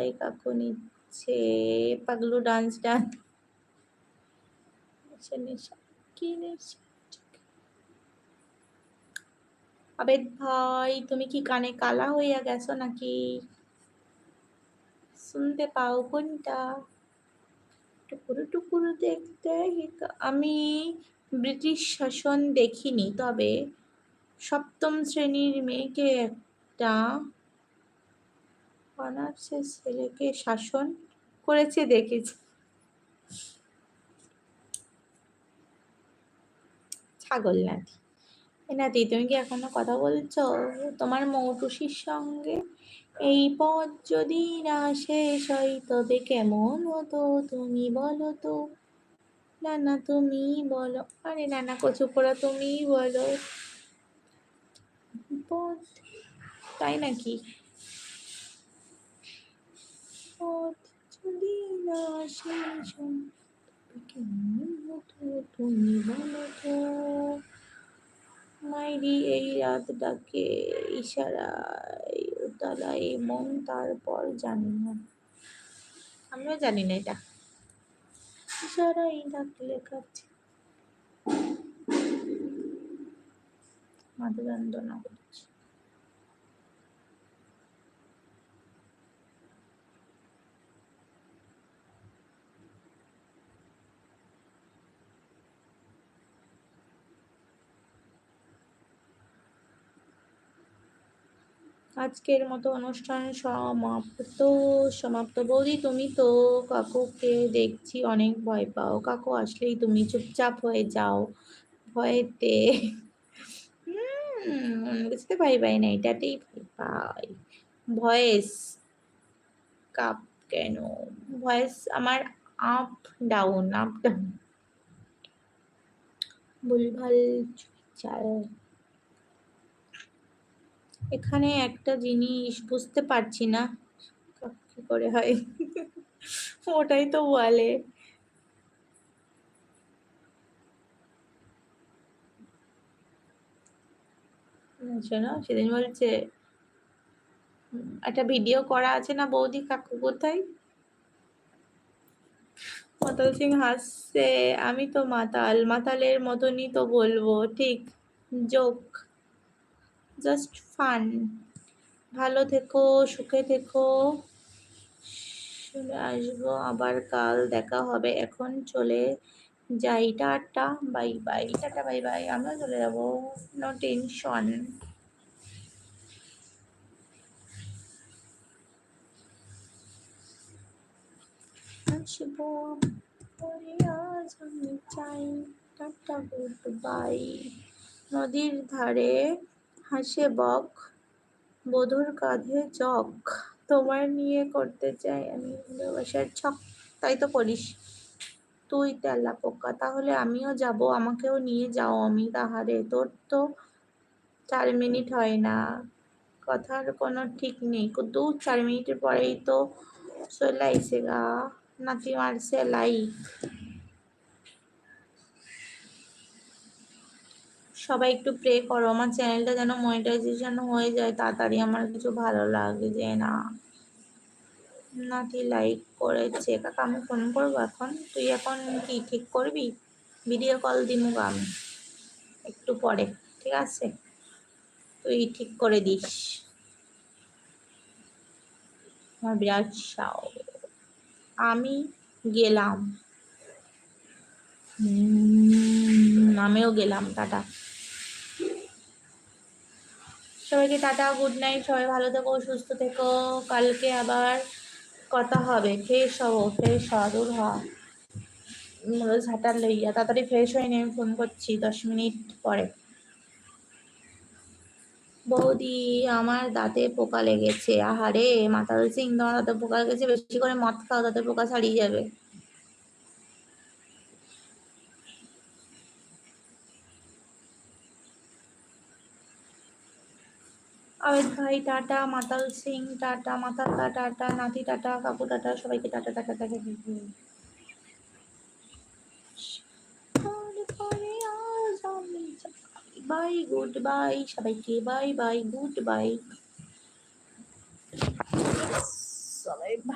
সবাই কাকু নিচ্ছে পাগলু ডান্স কি নেশা? আবেদ ভাই তুমি কি কানে কালা হইয়া গেছো নাকি? শুনতে পাও কোনটা? টুকুরু টুকুরু দেখতে আমি ব্রিটিশ শাসন দেখিনি, তবে সপ্তম শ্রেণীর মেয়েকে একটা অনার্সের ছেলেকে শাসন করেছে দেখেছি। ছাগল নাতি। নাতি তুমি কি এখনো কথা বলছো তোমার মৌটুসির সঙ্গে? এই পথ যদি না শেষ হয় তবে কেমন হতো তুমি বলো তো? নানা তুমি বলো। আরে নানা কচু পোড়া তুমি বলো। পথ, তাই নাকি? পথ যদি না শেষ হয় তবে কেমন হতো তুমি বলো তো? মাইরি এই রাত ডাকে ইশারায় উতলায় মন, তারপর জানি না, আমিও জানি না এটা। ইশারায় ডাকলে কাছে মাধুরন্দনা করছে। আজকের মতো অনুষ্ঠান সমাপ্ত। বৌদি তুমি তো কাকুকে দেখছি অনেক ভয় পাও, কাকু আসলেই তুমি চুপচাপ হয়ে যাও ভয়েতে। বুঝতে পাই না, এটাতেই ভয় পাই। ভয়েস কাপ কেন? ভয়েস আমার আপ ডাউন ভুলভাল চাল। এখানে একটা জিনিস বুঝতে পারছি না কি করে হয়। ওটাই তো বলে। শোনো, সেদিন বলছে একটা ভিডিও করা আছে না বৌদি কাকু কোথায়? মাতাল সিং হাসছে, আমি তো মাতালের মতনই তো বলবো, ঠিক জোক, জাস্ট ফান। ভালো থেকো, সুখে থেকো, শুনে আসবো আবার কাল, দেখা হবে, এখন চলে যাই, tata bye bye. Tata bye bye, আমরা চলে যাবো, নো টেনশন। আসবো পরে, আজ আমি চাই, টাটা গুড বাই। নদীর ধারে হাসে বক, বধুর কাঁধে জক, তোমার নিয়ে করতে চাই আমি ভালোবাসার ছক। তাই তো করিস তুই তেলা পোকা, তাহলে আমিও যাব, আমাকেও নিয়ে যাও আমি তাহারে। তোর তো 4 মিনিট হয় না, কথার কোনো ঠিক নেই, 4 মিনিটের পরেই তো চলে আইসে গা নাতি মারছে লাই। সবাই একটু প্রে করো আমার চ্যানেলটা যেন মনিটাইজেশন হয়ে যায় তাড়াতাড়ি, আমার কিছু ভালো লাগে যে না। নাতি লাইক করেছে। কাকা আমি ফোন করবো এখন, তুই এখন কি ঠিক করবি? ভিডিও কল দিমু আমি একটু পরে, ঠিক আছে? তুই ঠিক করে দিস। আমার বিরাট সাও, আমি গেলাম। আমিও গেলাম, টাটা সবাইকে, টাটা গুড নাইট, সবাই ভালো থেকো সুস্থ থেকো, কালকে আবার কথা হবে। ফ্রেশ হবো, ফ্রেশ হওয়া দূর হওয়া ঝাঁটার লইয়া, তাড়াতাড়ি ফ্রেশ হয়ে নিয়ে আমি ফোন করছি 10 মিনিট পরে। বৌদি আমার দাঁতে পোকা লেগেছে। আহারে মাতাল সিং, তোমার দাঁতে পোকা লেগেছে, বেশি করে মদ খাও, দাঁতে পোকা ছাড়িয়ে যাবে। আবেদ ভাই টাটা, মাতাল সিং টাটা, মাতালদা টাটা, নাতি টাটা, কাকু টাটা, সবাইকে tata tata tata. Bye, goodbye সবাইকে, বাই বাই, গুড বাই সবাই।